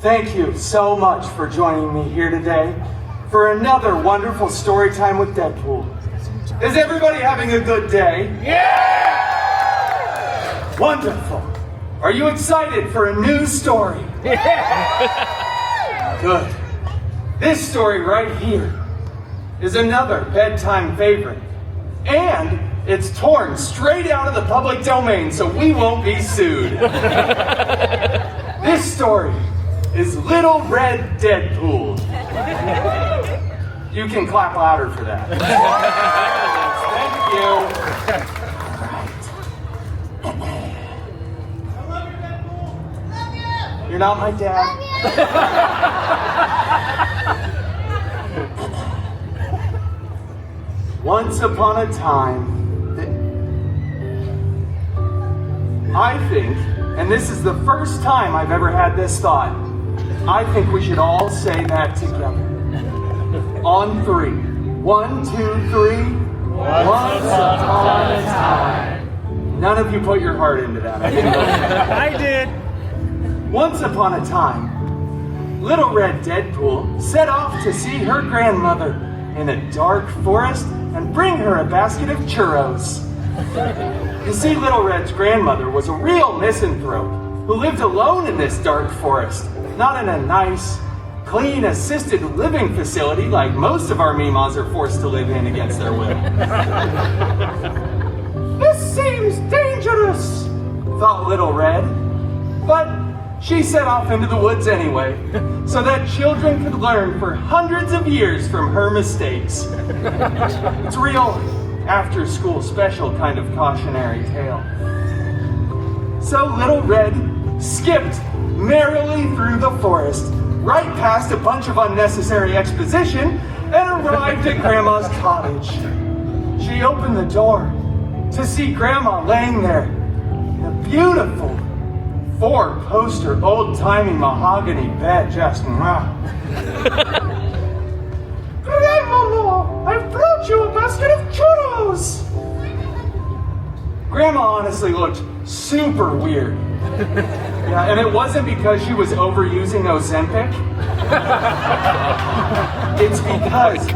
Thank you so much for joining me here today for another wonderful story time with Deadpool. Is everybody having a good day? Yeah! Wonderful. Are you excited for a new story? Yeah! Good. This story right here is another bedtime favorite. And it's torn straight out of the public domain, so we won't be sued. This story is Little Red Deadpool. You can clap louder for that. Thank you. All right. I love you, Deadpool. Love you. You're not my dad. Once upon a time, I think, and this is the first time I've ever had this thought, I think we should all say that together. On three. 1, 2, 3. Once upon a time. None of you put your heart into that. I did. Once upon a time, Little Red Deadpool set off to see her grandmother in a dark forest and bring her a basket of churros. You see, Little Red's grandmother was a real misanthrope who lived alone in this dark forest, not in a nice, clean, assisted living facility like most of our Mimas are forced to live in against their will. This seems dangerous, thought Little Red, but she set off into the woods anyway, so that children could learn for hundreds of years from her mistakes. It's a real after-school special kind of cautionary tale. So Little Red skipped merrily through the forest, right past a bunch of unnecessary exposition, and arrived at Grandma's cottage. She opened the door to see Grandma laying there in a beautiful 4-poster old-timey mahogany bed, just Grandma, I've brought you a basket of churros! Grandma honestly looked super weird. Yeah, and it wasn't because she was overusing Ozempic. It's because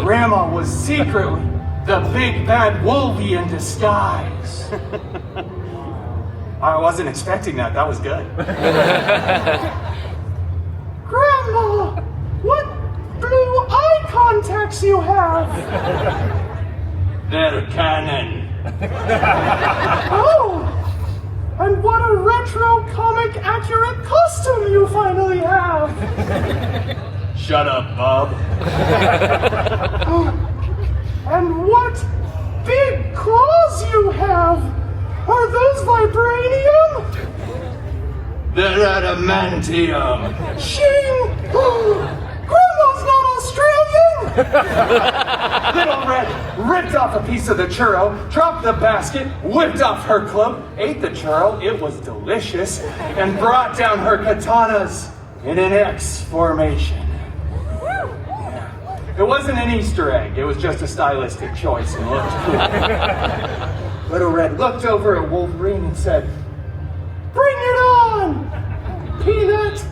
Grandma was secretly the big bad wolvie in disguise. I wasn't expecting that. That was good. Grandma, what blue eye contacts you have? They're canon. Oh, and what a retro comic accurate costume you finally have. Shut up, Bob. And what big claws you have. Are those vibranium? They're adamantium. Shing! Grandma's not Australian! Little Red ripped off a piece of the churro, dropped the basket, whipped off her cloak, ate the churro, it was delicious, and brought down her katanas in an X formation. Yeah. It wasn't an Easter egg, it was just a stylistic choice and looked cool. Little Red looked over at Wolverine and said, "Bring it on, Peanut!"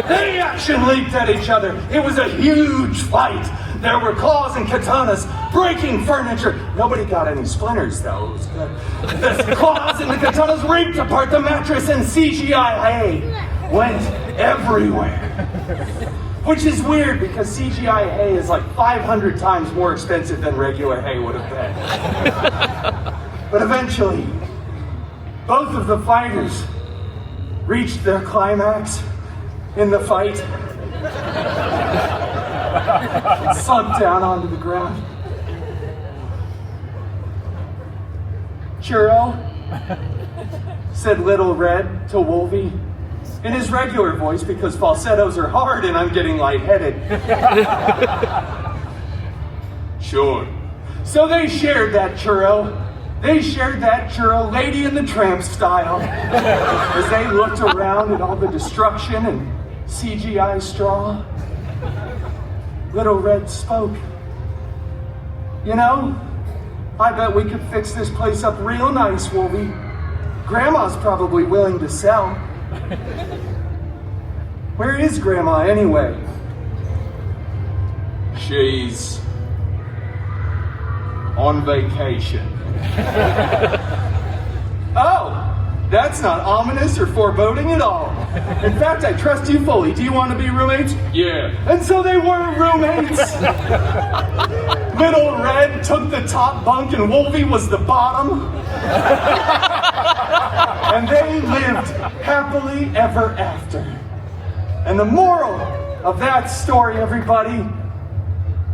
They action leaped at each other. It was a huge fight. There were claws and katanas breaking furniture. Nobody got any splinters, though. It was good. The claws and the katanas ripped apart the mattress, and CGI hay went everywhere. Which is weird because CGI hay is like 500 times more expensive than regular hay would have been. But eventually, both of the fighters reached their climax in the fight. Sunk down onto the ground. "Churro," said Little Red to Wolvie in his regular voice because falsettos are hard and I'm getting lightheaded. "Sure." So they shared that churro. They shared that churro Lady and the Tramp style as they looked around at all the destruction and CGI straw. Little Red spoke. "You know, I bet we could fix this place up real nice, Wolvie. Grandma's probably willing to sell." Where is Grandma anyway? She's on vacation. Oh, that's not ominous or foreboding at all. In fact, I trust you fully. Do you want to be roommates? Yeah. And so they were roommates. Little Red took the top bunk and Wolfie was the bottom. And they lived happily ever after. And the moral of that story, everybody,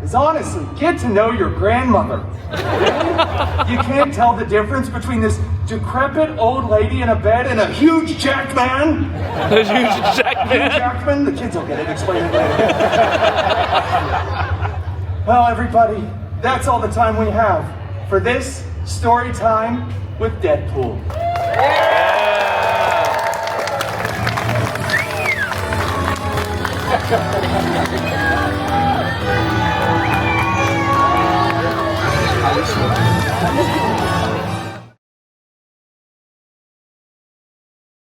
is honestly, get to know your grandmother. You can't tell the difference between this decrepit old lady in a bed and a huge jackman. A huge jackman. Jackman? The kids will get it. Explain it later. Well, everybody, that's all the time we have for this story time with Deadpool.